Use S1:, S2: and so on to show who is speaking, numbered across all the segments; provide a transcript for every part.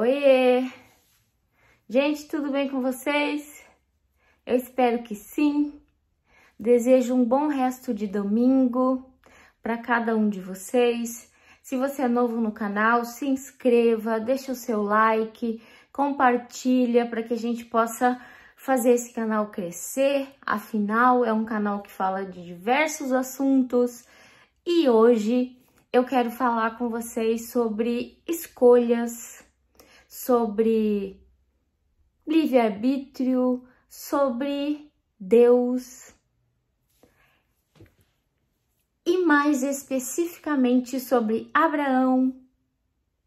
S1: Oiê! Gente, tudo bem com vocês? Eu espero que sim. Desejo um bom resto de domingo para cada um de vocês. Se você é novo no canal, se inscreva, deixa o seu like, compartilha para que a gente possa fazer esse canal crescer. Afinal, é um canal que fala de diversos assuntos e hoje eu quero falar com vocês sobre escolhas, sobre livre-arbítrio, sobre Deus e mais especificamente sobre Abraão,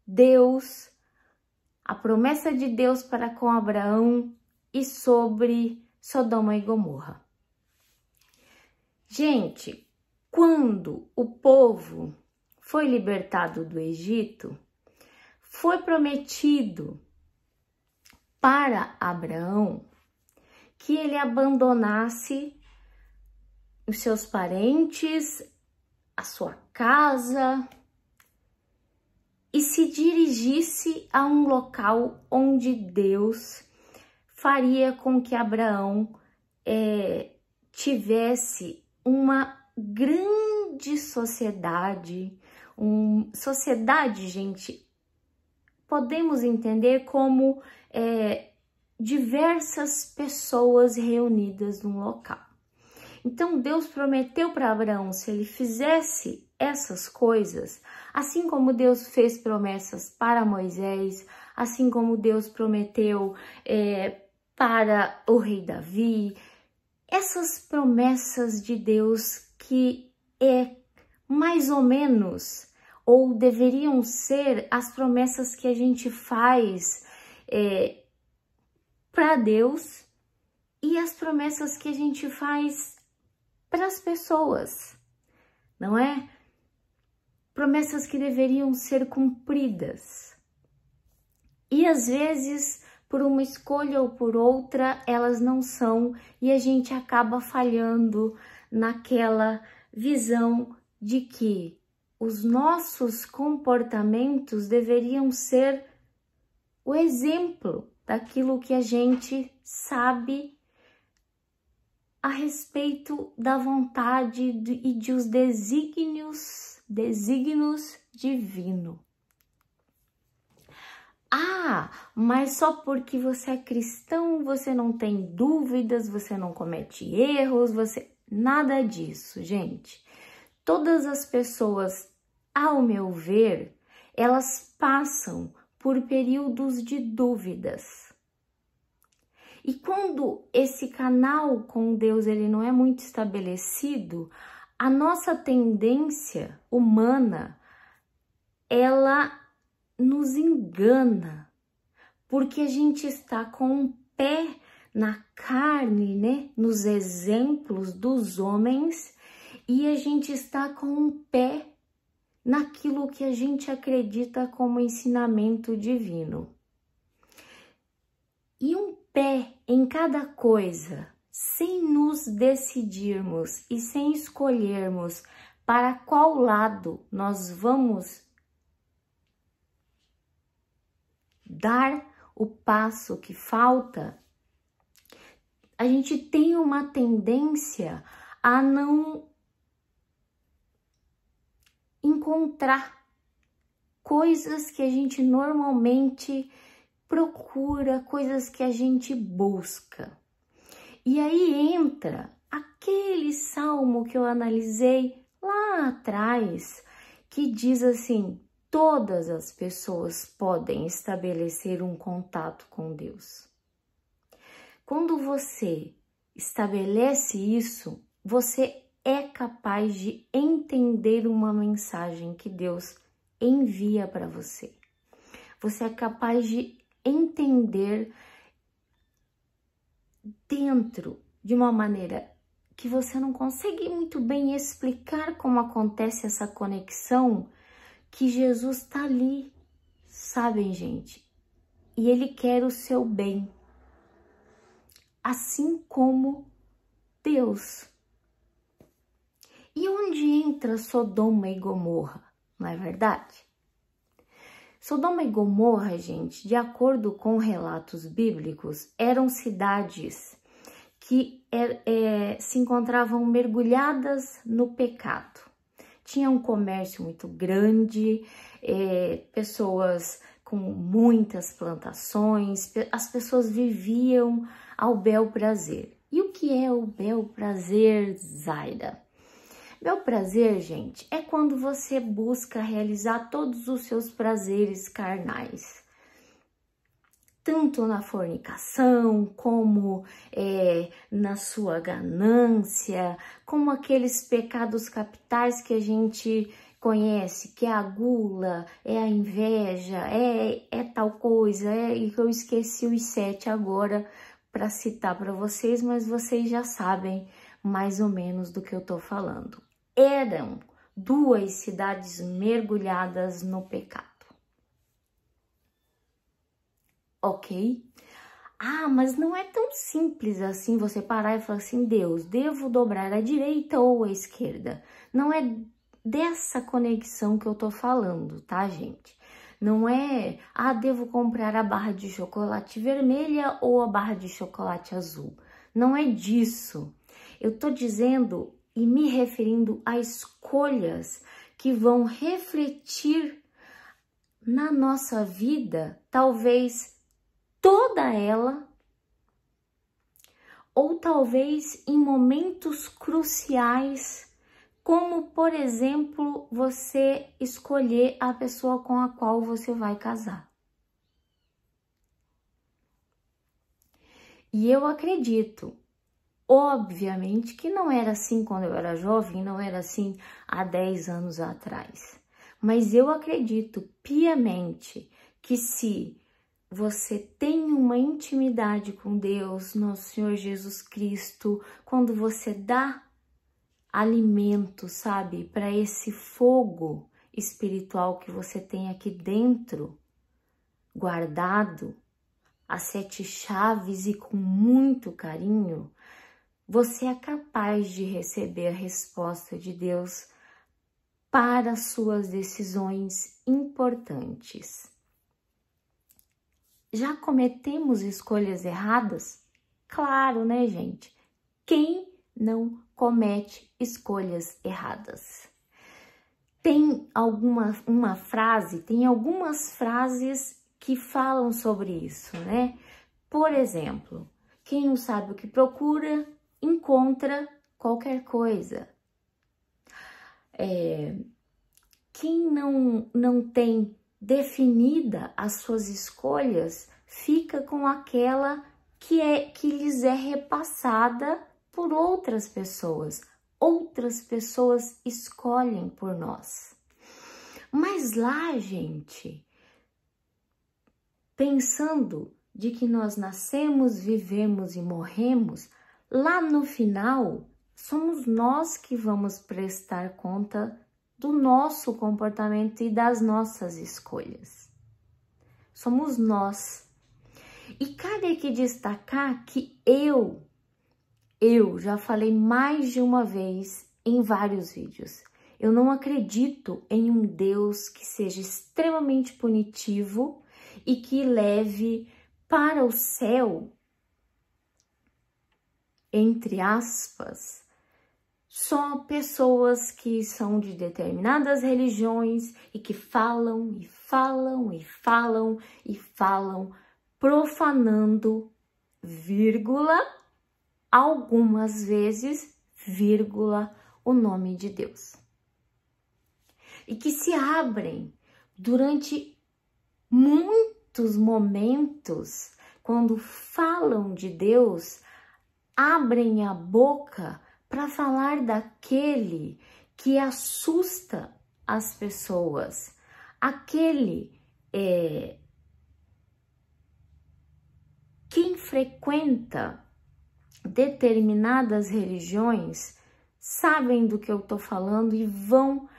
S1: Deus, a promessa de Deus para com Abraão e sobre Sodoma e Gomorra. Gente, quando o povo foi libertado do Egito, foi prometido para Abraão que ele abandonasse os seus parentes, a sua casa e se dirigisse a um local onde Deus faria com que Abraão tivesse uma grande sociedade. Sociedade, gente, podemos entender como diversas pessoas reunidas num local. Então Deus prometeu para Abraão, se ele fizesse essas coisas, assim como Deus fez promessas para Moisés, assim como Deus prometeu para o rei Davi, essas promessas de Deus que mais ou menos, ou deveriam ser as promessas que a gente faz para Deus e as promessas que a gente faz para as pessoas, não é? Promessas que deveriam ser cumpridas. E às vezes, por uma escolha ou por outra, elas não são e a gente acaba falhando naquela visão de que os nossos comportamentos deveriam ser o exemplo daquilo que a gente sabe a respeito da vontade e de os desígnios divinos. Ah, mas só porque você é cristão, você não tem dúvidas, você não comete erros, nada disso, gente. Todas as pessoas, ao meu ver, elas passam por períodos de dúvidas. E quando esse canal com Deus ele não é muito estabelecido, a nossa tendência humana, ela nos engana, porque a gente está com um pé na carne, né? Nos exemplos dos homens, e a gente está com um pé naquilo que a gente acredita como ensinamento divino. E um pé em cada coisa, sem nos decidirmos e sem escolhermos para qual lado nós vamos dar o passo que falta, a gente tem uma tendência a não encontrar coisas que a gente normalmente procura, coisas que a gente busca. E aí entra aquele salmo que eu analisei lá atrás, que diz assim: todas as pessoas podem estabelecer um contato com Deus. Quando você estabelece isso, você é capaz de entender uma mensagem que Deus envia para você. Você é capaz de entender dentro de uma maneira que você não consegue muito bem explicar como acontece essa conexão, que Jesus está ali, sabem, gente? E Ele quer o seu bem, assim como Deus. E onde entra Sodoma e Gomorra, não é verdade? Sodoma e Gomorra, gente, de acordo com relatos bíblicos, eram cidades que se encontravam mergulhadas no pecado. Tinha um comércio muito grande, pessoas com muitas plantações, as pessoas viviam ao bel prazer. E o que é o bel prazer, Zaira? Bel prazer, gente, é quando você busca realizar todos os seus prazeres carnais. Tanto na fornicação, como na sua ganância, como aqueles pecados capitais que a gente conhece, que é a gula, é a inveja, é tal coisa, e que eu esqueci os 7 agora para citar para vocês, mas vocês já sabem mais ou menos do que eu tô falando. Eram 2 cidades mergulhadas no pecado. Ok? Ah, mas não é tão simples assim você parar e falar assim, Deus, devo dobrar à direita ou à esquerda? Não é dessa conexão que eu tô falando, tá, gente? Não é, devo comprar a barra de chocolate vermelha ou a barra de chocolate azul. Não é disso. Eu tô dizendo e me referindo a escolhas que vão refletir na nossa vida, talvez toda ela, ou talvez em momentos cruciais, como, por exemplo, você escolher a pessoa com a qual você vai casar. E eu acredito, obviamente, que não era assim quando eu era jovem, não era assim há 10 anos atrás. Mas eu acredito piamente que se você tem uma intimidade com Deus, nosso Senhor Jesus Cristo, quando você dá alimento, sabe, para esse fogo espiritual que você tem aqui dentro, guardado, as 7 chaves e com muito carinho, você é capaz de receber a resposta de Deus para suas decisões importantes. Já cometemos escolhas erradas? Claro, né, gente? Quem não comete escolhas erradas? Tem algumas frases que falam sobre isso, né? Por exemplo, quem não sabe o que procura, encontra qualquer coisa. Quem não tem definida as suas escolhas, fica com aquela que lhes é repassada por outras pessoas. Outras pessoas escolhem por nós. Mas lá, gente, pensando de que nós nascemos, vivemos e morremos, lá no final, somos nós que vamos prestar conta do nosso comportamento e das nossas escolhas. Somos nós. E cabe aqui destacar que eu já falei mais de uma vez em vários vídeos. Eu não acredito em um Deus que seja extremamente punitivo e que leve para o céu, entre aspas, só pessoas que são de determinadas religiões e que falam e falam e falam e falam, profanando, vírgula, algumas vezes, vírgula, o nome de Deus. E que se abrem durante muitos momentos, quando falam de Deus, abrem a boca para falar daquele que assusta as pessoas, aquele quem frequenta determinadas religiões sabem do que eu tô falando e vão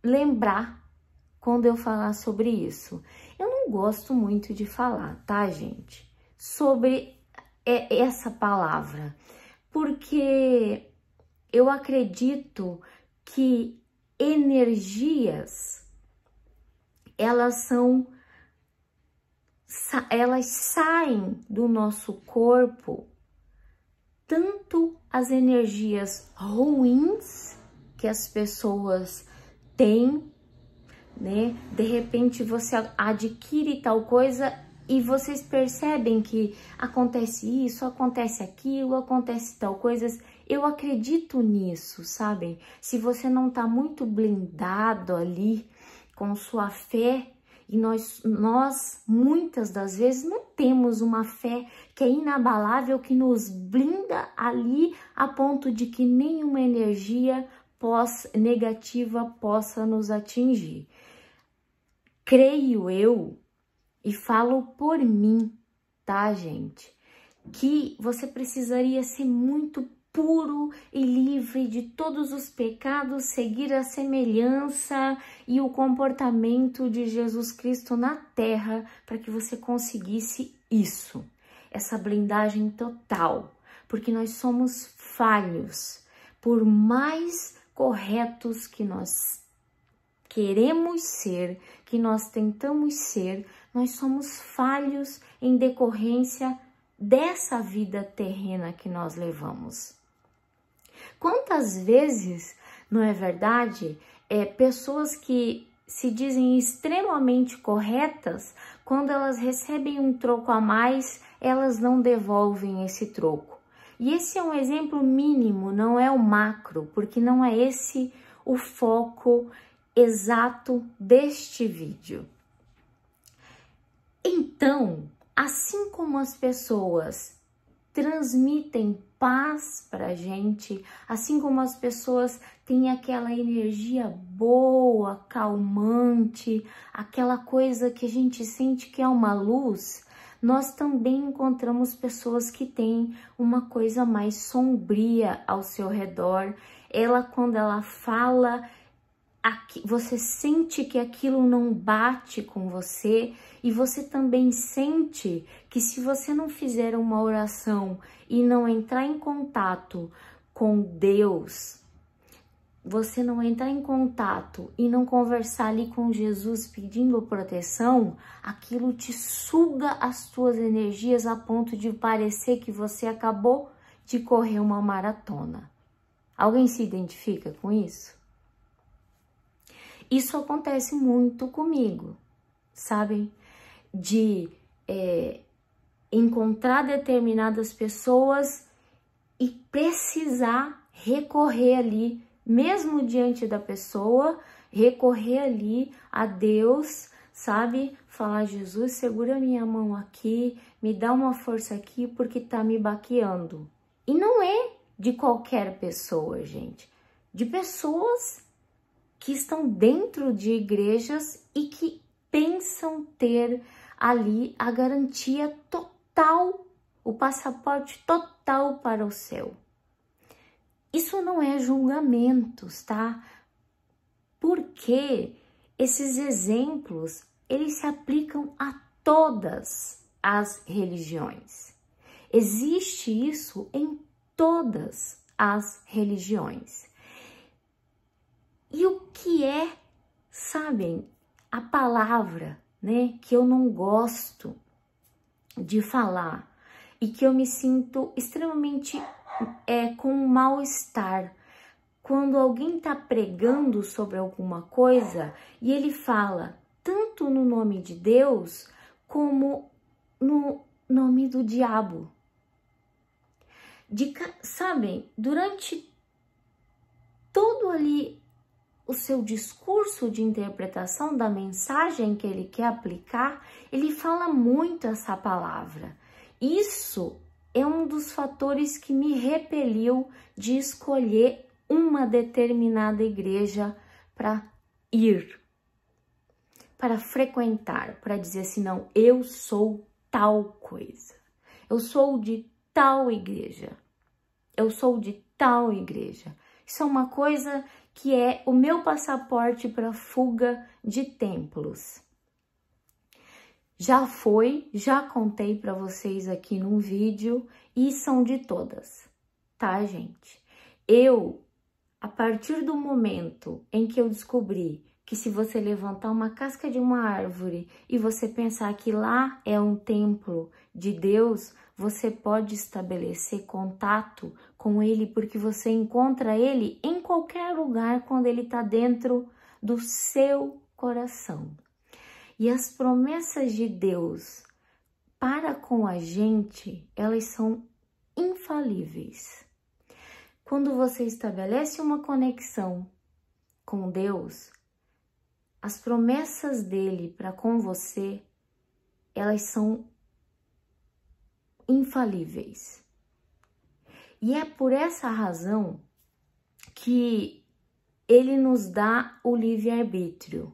S1: lembrar quando eu falar sobre isso. Eu não gosto muito de falar, tá, gente, sobre essa palavra, porque eu acredito que energias elas saem do nosso corpo, tanto as energias ruins que as pessoas têm, né? De repente você adquire tal coisa e vocês percebem que acontece isso, acontece aquilo, acontece tal coisa. Eu acredito nisso, sabem? Se você não tá muito blindado ali com sua fé, e nós muitas das vezes não temos uma fé que é inabalável, que nos blinda ali a ponto de que nenhuma energia negativa possa nos atingir. Creio eu, e falo por mim, tá, gente? Que você precisaria ser muito puro e livre de todos os pecados, seguir a semelhança e o comportamento de Jesus Cristo na terra para que você conseguisse isso, essa blindagem total, porque nós somos falhos, por mais corretos que nós queremos ser, que nós tentamos ser, nós somos falhos em decorrência dessa vida terrena que nós levamos. Quantas vezes, não é verdade, pessoas que se dizem extremamente corretas, quando elas recebem um troco a mais, elas não devolvem esse troco. E esse é um exemplo mínimo, não é o macro, porque não é esse o foco exato deste vídeo. Então, assim como as pessoas transmitem paz pra gente, assim como as pessoas têm aquela energia boa, calmante, aquela coisa que a gente sente que é uma luz, nós também encontramos pessoas que têm uma coisa mais sombria ao seu redor. Quando ela fala, você sente que aquilo não bate com você, e você também sente que se você não fizer uma oração e não entrar em contato com Deus, você não entrar em contato e não conversar ali com Jesus pedindo proteção, aquilo te suga as tuas energias a ponto de parecer que você acabou de correr uma maratona. Alguém se identifica com isso? Isso acontece muito comigo, sabem? De encontrar determinadas pessoas e precisar recorrer ali, mesmo diante da pessoa, recorrer ali a Deus, sabe? Falar: Jesus, segura minha mão aqui, me dá uma força aqui porque tá me baqueando. E não é de qualquer pessoa, gente, de pessoas que estão dentro de igrejas e que pensam ter ali a garantia total, o passaporte total para o céu. Isso não é julgamentos, tá? Porque esses exemplos, eles se aplicam a todas as religiões. Existe isso em todas as religiões. E o que é, sabem, a palavra, né, que eu não gosto de falar e que eu me sinto extremamente com um mal-estar, quando alguém está pregando sobre alguma coisa e ele fala tanto no nome de Deus como no nome do diabo. Sabem, durante todo ali o seu discurso de interpretação da mensagem que ele quer aplicar, ele fala muito essa palavra. Isso é um dos fatores que me repeliu de escolher uma determinada igreja para ir, para frequentar, para dizer assim: não, eu sou tal coisa, eu sou de tal igreja, eu sou de tal igreja. Isso é uma coisa que é o meu passaporte para fuga de templos. Já contei para vocês aqui num vídeo e são de todas, tá, gente? A partir do momento em que eu descobri que se você levantar uma casca de uma árvore e você pensar que lá é um templo de Deus, você pode estabelecer contato com Ele, porque você encontra Ele em qualquer lugar quando Ele está dentro do seu coração. E as promessas de Deus para com a gente, elas são infalíveis. Quando você estabelece uma conexão com Deus, as promessas dele para com você, elas são infalíveis. E é por essa razão que ele nos dá o livre-arbítrio.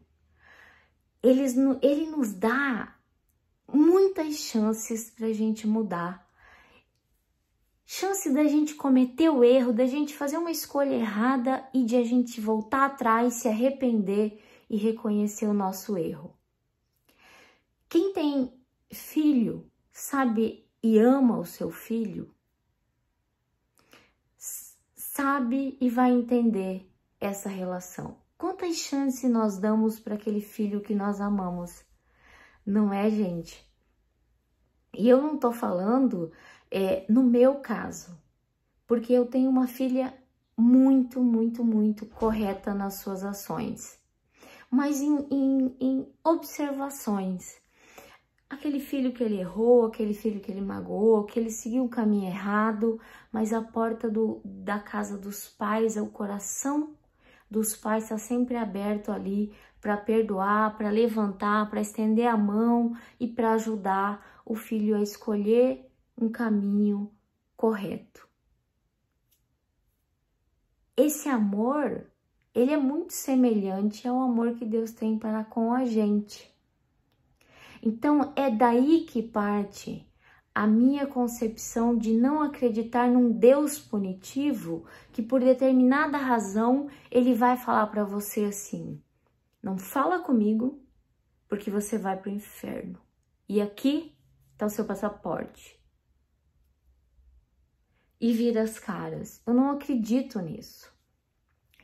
S1: Ele nos dá muitas chances para a gente mudar. Chance da gente cometer o erro, da gente fazer uma escolha errada e de a gente voltar atrás, se arrepender e reconhecer o nosso erro. Quem tem filho, sabe e ama o seu filho, sabe e vai entender essa relação. Quantas chances nós damos para aquele filho que nós amamos? Não é, gente? E eu não tô falando no meu caso, porque eu tenho uma filha muito, muito, muito correta nas suas ações, mas em observações. Aquele filho que ele errou, aquele filho que ele magoou, que ele seguiu o caminho errado, mas a porta da casa dos pais, o coração dos pais está sempre aberto ali para perdoar, para levantar, para estender a mão e para ajudar o filho a escolher um caminho correto. Esse amor, ele é muito semelhante ao amor que Deus tem para com a gente. Então, é daí que parte a minha concepção de não acreditar num Deus punitivo que por determinada razão ele vai falar para você assim: não fala comigo porque você vai para o inferno. E aqui está o seu passaporte. E vira as caras. Eu não acredito nisso.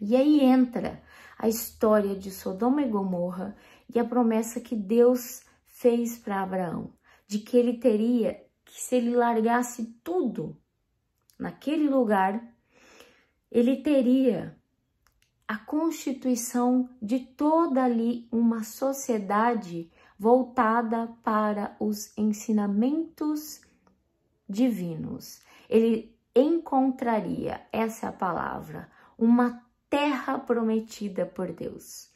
S1: E aí entra a história de Sodoma e Gomorra e a promessa que Deus fez para Abraão, de que ele teria, que se ele largasse tudo naquele lugar, ele teria a constituição de toda ali uma sociedade voltada para os ensinamentos divinos. Ele encontraria, essa é a palavra, uma terra prometida por Deus.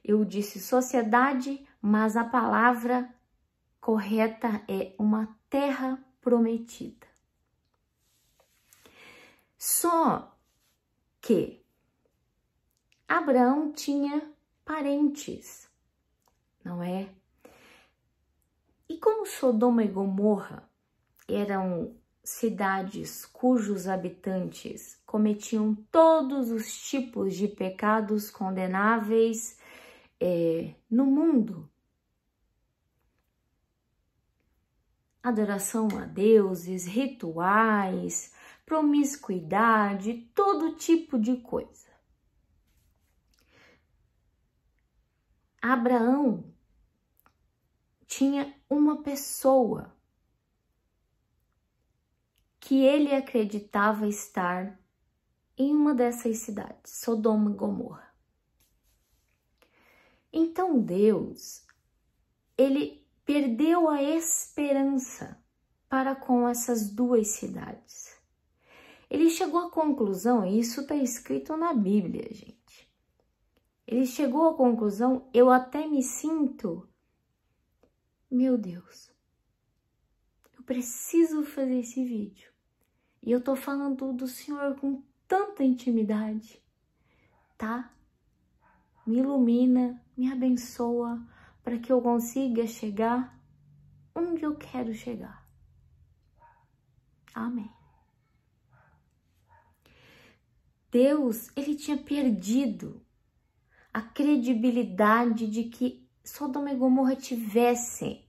S1: Eu disse sociedade, mas a palavra correta é uma terra prometida. Só que Abraão tinha parentes, não é? E como Sodoma e Gomorra eram cidades cujos habitantes cometiam todos os tipos de pecados condenáveis no mundo, adoração a deuses, rituais, promiscuidade, todo tipo de coisa. Abraão tinha uma pessoa que ele acreditava estar em uma dessas cidades, Sodoma e Gomorra. Então Deus, ele perdeu a esperança para com essas duas cidades. Ele chegou à conclusão, e isso está escrito na Bíblia, gente. Ele chegou à conclusão, eu até me sinto, meu Deus, eu preciso fazer esse vídeo. E eu tô falando do Senhor com tanta intimidade, tá? Me ilumina, me abençoa, para que eu consiga chegar onde eu quero chegar. Amém. Deus, ele tinha perdido a credibilidade de que Sodoma e Gomorra tivessem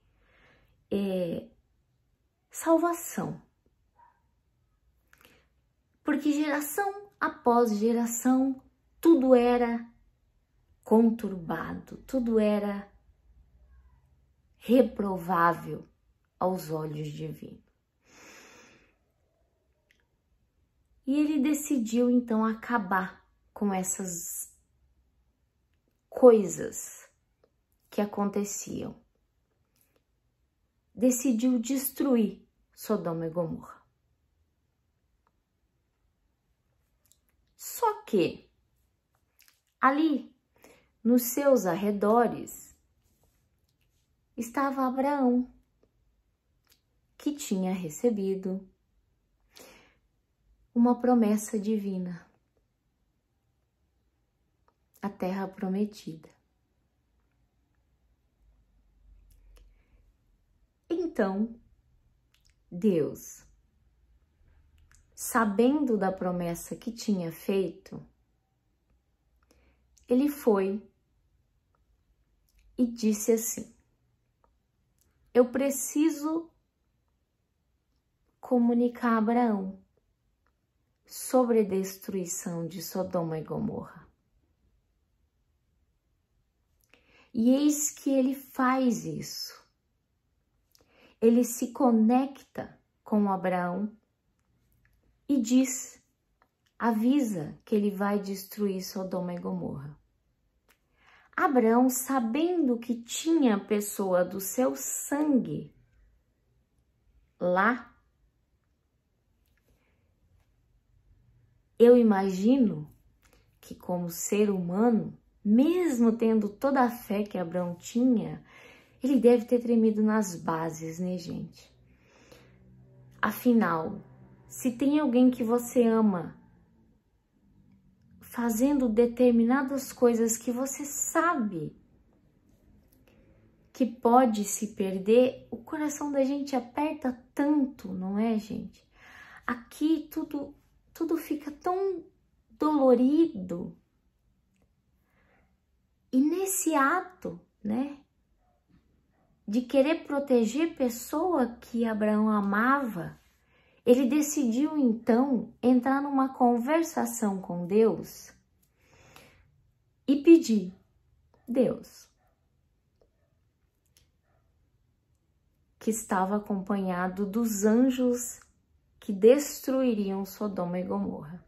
S1: salvação. Porque geração após geração, tudo era conturbado, tudo era reprovável aos olhos divinos. E ele decidiu então acabar com essas coisas que aconteciam. Decidiu destruir Sodoma e Gomorra. Só que ali, nos seus arredores, estava Abraão, que tinha recebido uma promessa divina, a terra prometida. Então, Deus, sabendo da promessa que tinha feito, ele foi e disse assim: eu preciso comunicar a Abraão sobre a destruição de Sodoma e Gomorra. E eis que ele faz isso. Ele se conecta com Abraão e diz, avisa que ele vai destruir Sodoma e Gomorra. Abraão, sabendo que tinha a pessoa do seu sangue lá, eu imagino que como ser humano, mesmo tendo toda a fé que Abraão tinha, ele deve ter tremido nas bases, né, gente? Afinal, se tem alguém que você ama fazendo determinadas coisas que você sabe que pode se perder, o coração da gente aperta tanto, não é, gente? Aqui tudo fica tão dolorido. E nesse ato, né, de querer proteger a pessoa que Abraão amava, ele decidiu então entrar numa conversação com Deus e pedir: Deus, que estava acompanhado dos anjos que destruiriam Sodoma e Gomorra.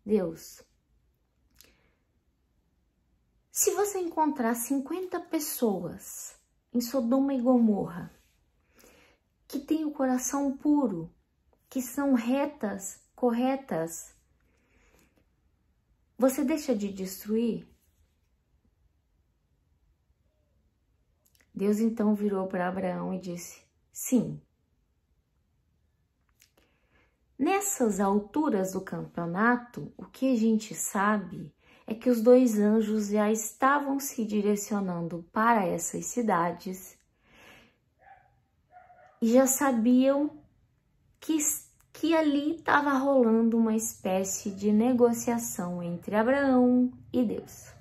S1: Deus, se você encontrar 50 pessoas em Sodoma e Gomorra que têm o coração puro, que são retas, corretas, você deixa de destruir? Deus então virou para Abraão e disse: sim. Nessas alturas do campeonato, o que a gente sabe é que os dois anjos já estavam se direcionando para essas cidades e já sabiam que ali estava rolando uma espécie de negociação entre Abraão e Deus.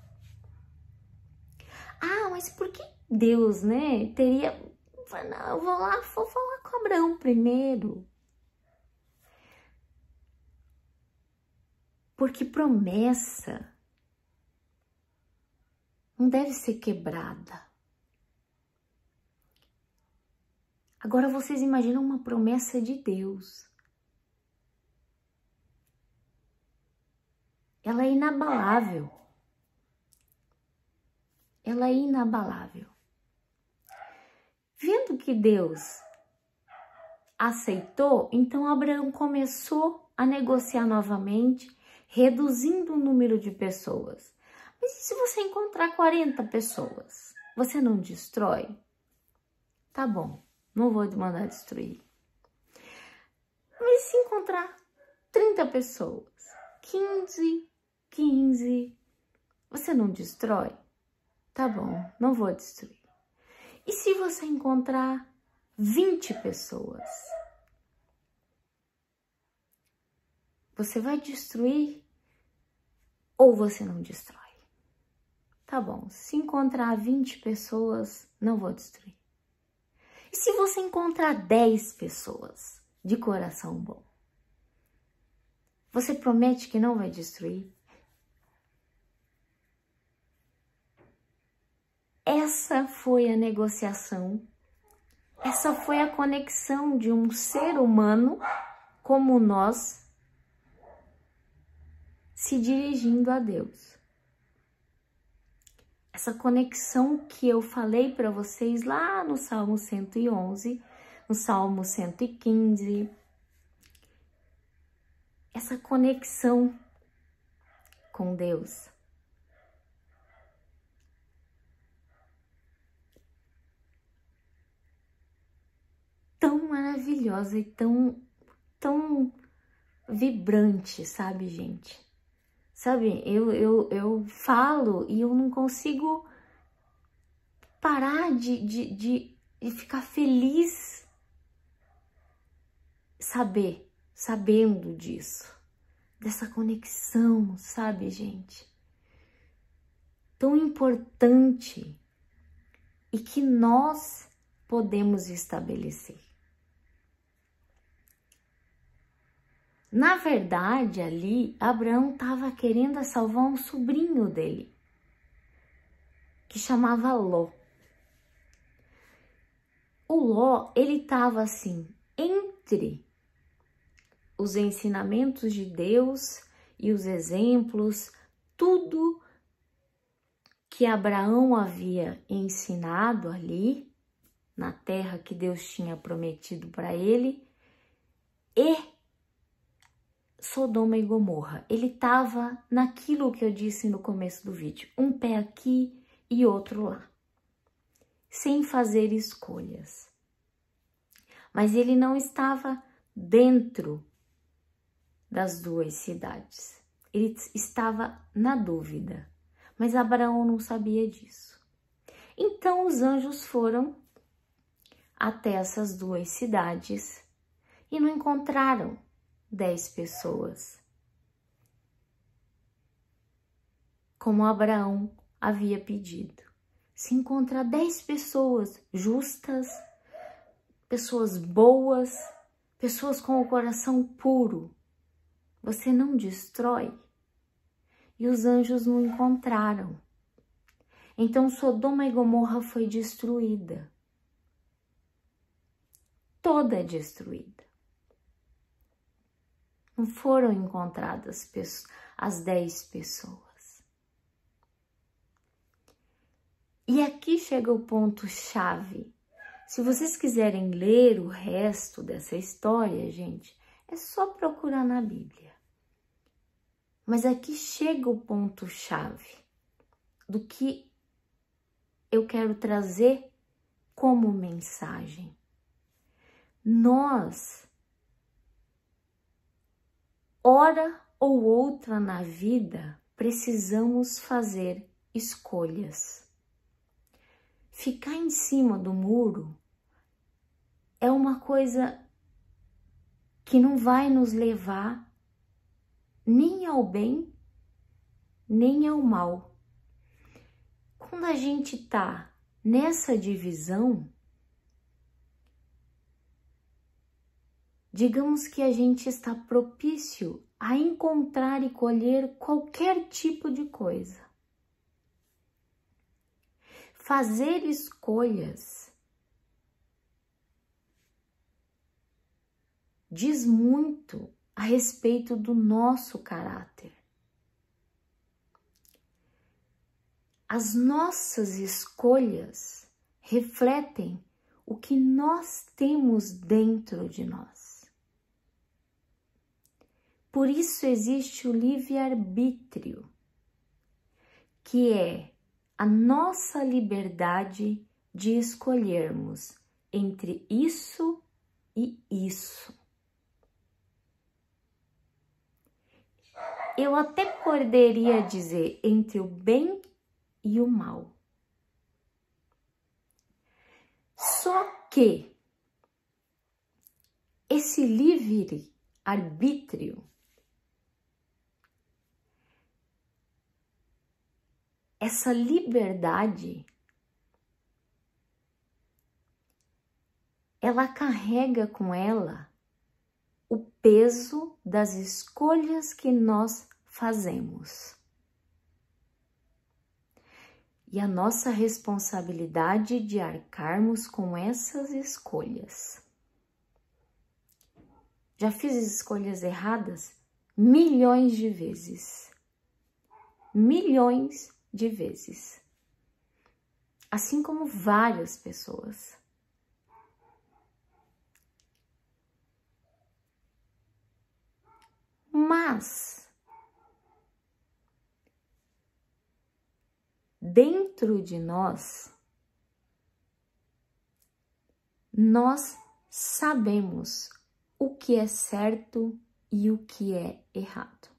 S1: Ah, mas por que Deus, né, teria... Não, eu vou falar com Abraão primeiro. Porque promessa não deve ser quebrada. Agora vocês imaginam uma promessa de Deus. Ela é inabalável. Ela é inabalável. Vendo que Deus aceitou, então Abraão começou a negociar novamente, reduzindo o número de pessoas. Mas e se você encontrar 40 pessoas? Você não destrói? Tá bom, não vou mandar destruir. Mas se encontrar 30 pessoas, 15, você não destrói? Tá bom, não vou destruir. E se você encontrar 20 pessoas? Você vai destruir ou você não destrói? Tá bom, se encontrar 20 pessoas, não vou destruir. E se você encontrar 10 pessoas de coração bom? Você promete que não vai destruir? Essa foi a negociação, essa foi a conexão de um ser humano como nós se dirigindo a Deus. Essa conexão que eu falei para vocês lá no Salmo 111, no Salmo 115, essa conexão com Deus. Tão maravilhosa e tão vibrante, sabe, gente? Sabe, eu falo e eu não consigo parar de ficar feliz sabendo disso, dessa conexão, sabe, gente? Tão importante e que nós podemos estabelecer. Na verdade, ali, Abraão estava querendo salvar um sobrinho dele, que chamava Ló. O Ló, ele estava assim, entre os ensinamentos de Deus e os exemplos, tudo que Abraão havia ensinado ali, na terra que Deus tinha prometido para ele, e Sodoma e Gomorra. Ele estava naquilo que eu disse no começo do vídeo, um pé aqui e outro lá, sem fazer escolhas. Mas ele não estava dentro das duas cidades, ele estava na dúvida, mas Abraão não sabia disso. Então os anjos foram até essas duas cidades e não encontraram 10 pessoas, como Abraão havia pedido. Se encontra 10 pessoas justas, pessoas boas, pessoas com o coração puro, você não destrói? E os anjos não encontraram. Então Sodoma e Gomorra foi destruída. Toda destruída. Não foram encontradas as 10 pessoas. E aqui chega o ponto-chave. Se vocês quiserem ler o resto dessa história, gente, é só procurar na Bíblia. Mas aqui chega o ponto-chave do que eu quero trazer como mensagem. Nós, hora ou outra na vida, precisamos fazer escolhas. Ficar em cima do muro é uma coisa que não vai nos levar nem ao bem, nem ao mal. Quando a gente tá nessa divisão, digamos que a gente está propício a encontrar e colher qualquer tipo de coisa. Fazer escolhas diz muito a respeito do nosso caráter. As nossas escolhas refletem o que nós temos dentro de nós. Por isso existe o livre-arbítrio, que é a nossa liberdade de escolhermos entre isso e isso. Eu até poderia dizer entre o bem e o mal. Só que esse livre-arbítrio, essa liberdade, ela carrega com ela o peso das escolhas que nós fazemos. e a nossa responsabilidade de arcarmos com essas escolhas. Já fiz escolhas erradas milhões de vezes. Milhões de vezes. Assim como várias pessoas. Mas dentro de nós sabemos o que é certo e o que é errado.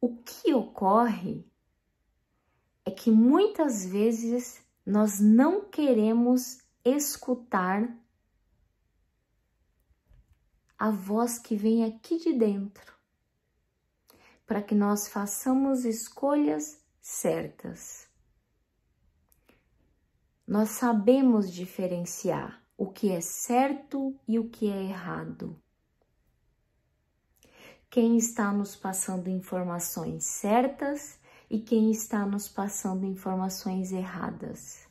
S1: O que ocorre é que muitas vezes nós não queremos escutar a voz que vem aqui de dentro, para que nós façamos escolhas certas. Nós sabemos diferenciar o que é certo e o que é errado. Quem está nos passando informações certas e quem está nos passando informações erradas.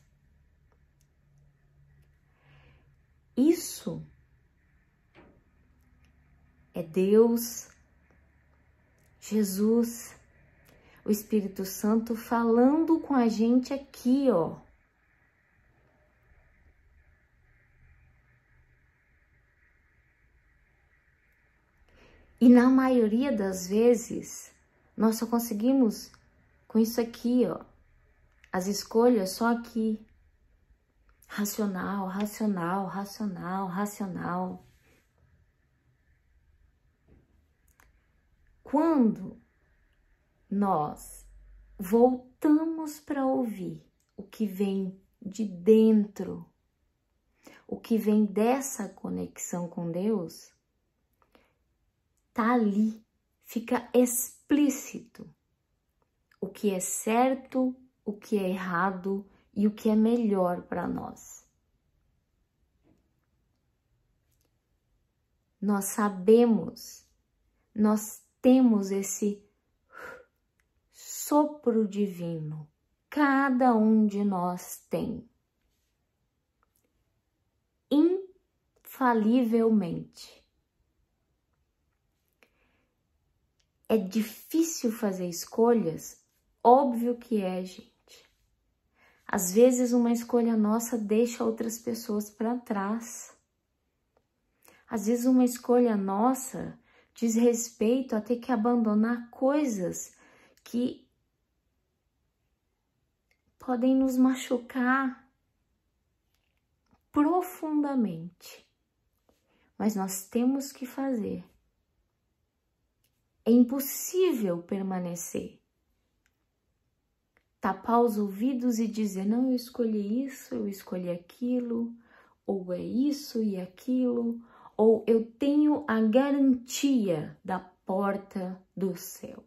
S1: Isso é Deus, Jesus, o Espírito Santo falando com a gente aqui, ó. E na maioria das vezes, nós só conseguimos com isso aqui, ó. As escolhas só aqui. Racional, racional, racional, racional. Quando nós voltamos para ouvir o que vem de dentro, o que vem dessa conexão com Deus, tá ali, fica explícito o que é certo, o que é errado e o que é melhor para nós. Nós sabemos, nós temos esse sopro divino, cada um de nós tem, infalivelmente. É difícil fazer escolhas? Óbvio que é, gente. Às vezes uma escolha nossa deixa outras pessoas para trás. Às vezes uma escolha nossa diz respeito a ter que abandonar coisas que podem nos machucar profundamente. Mas nós temos que fazer. É impossível permanecer. Tapar os ouvidos e dizer, não, eu escolhi isso, eu escolhi aquilo, ou é isso e aquilo, ou eu tenho a garantia da porta do céu.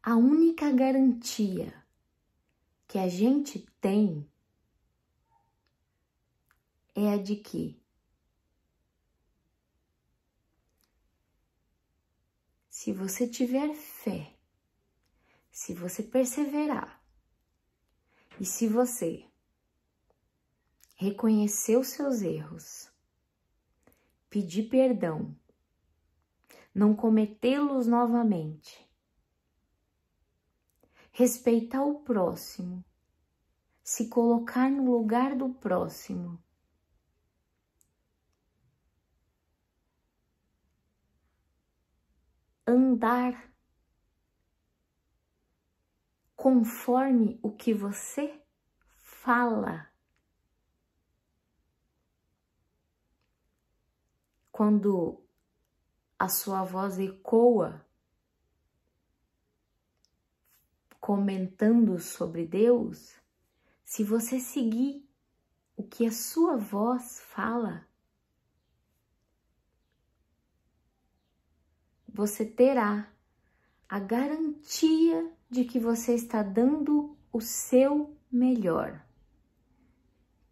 S1: A única garantia que a gente tem é a de que se você tiver fé, se você perseverar e se você reconhecer os seus erros, pedir perdão, não cometê-los novamente, respeitar o próximo, se colocar no lugar do próximo, andar conforme o que você fala. Quando a sua voz ecoa comentando sobre Deus, se você seguir o que a sua voz fala, você terá a garantia de que você está dando o seu melhor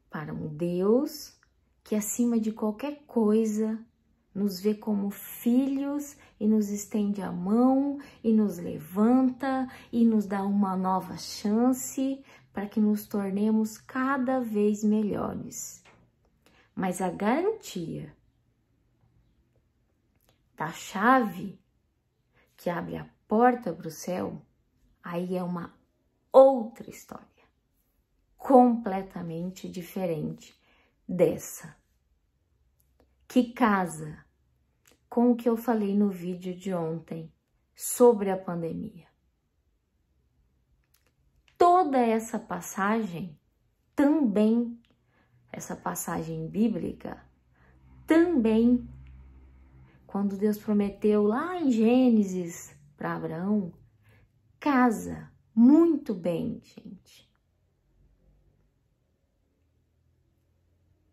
S1: para um Deus que, acima de qualquer coisa, nos vê como filhos e nos estende a mão e nos levanta e nos dá uma nova chance para que nos tornemos cada vez melhores. Mas a garantia da chave que abre a porta para o céu, aí é uma outra história, completamente diferente dessa, que casa com o que eu falei no vídeo de ontem sobre a pandemia. Toda essa passagem também, essa passagem bíblica, também, quando Deus prometeu lá em Gênesis para Abraão, casa muito bem, gente,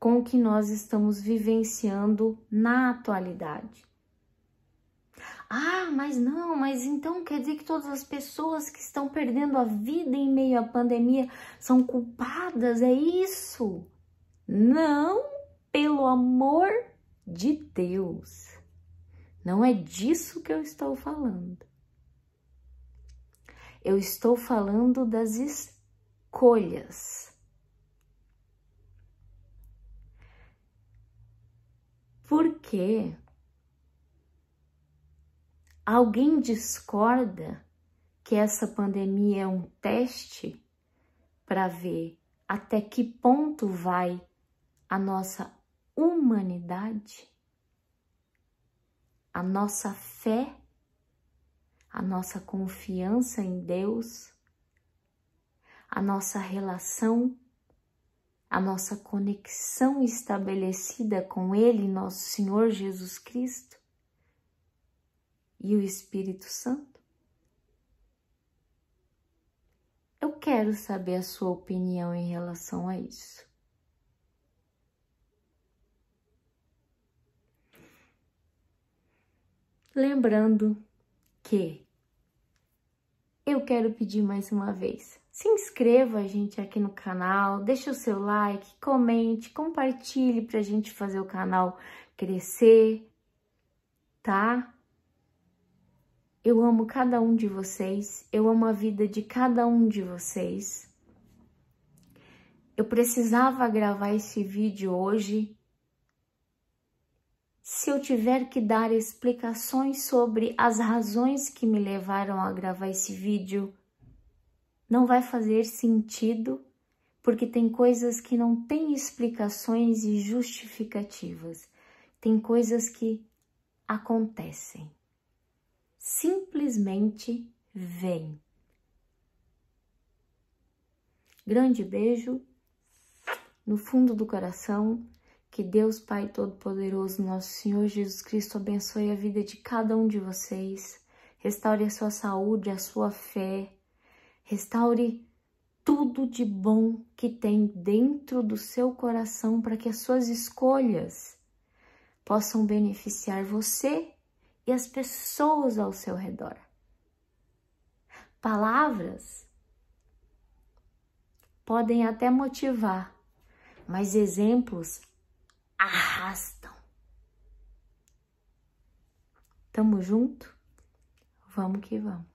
S1: com o que nós estamos vivenciando na atualidade. Ah, mas não, mas então quer dizer que todas as pessoas que estão perdendo a vida em meio à pandemia são culpadas, é isso? Não, pelo amor de Deus. Não é disso que eu estou falando. Eu estou falando das escolhas. Porque alguém discorda que essa pandemia é um teste para ver até que ponto vai a nossa humanidade, a nossa fé, a nossa confiança em Deus, a nossa relação, a nossa conexão estabelecida com Ele, nosso Senhor Jesus Cristo e o Espírito Santo? Eu quero saber a sua opinião em relação a isso. Lembrando que eu quero pedir mais uma vez, se inscreva, gente, aqui no canal, deixa o seu like, comente, compartilhe pra gente fazer o canal crescer, tá? Eu amo cada um de vocês, eu amo a vida de cada um de vocês. Eu precisava gravar esse vídeo hoje. Se eu tiver que dar explicações sobre as razões que me levaram a gravar esse vídeo, não vai fazer sentido, porque tem coisas que não têm explicações e justificativas. Tem coisas que acontecem. Simplesmente vem. Grande beijo no fundo do coração. Que Deus Pai Todo-Poderoso, nosso Senhor Jesus Cristo, abençoe a vida de cada um de vocês. Restaure a sua saúde, a sua fé. Restaure tudo de bom que tem dentro do seu coração para que as suas escolhas possam beneficiar você e as pessoas ao seu redor. Palavras podem até motivar, mas exemplos arrastam. Tamo junto? Vamos que vamos.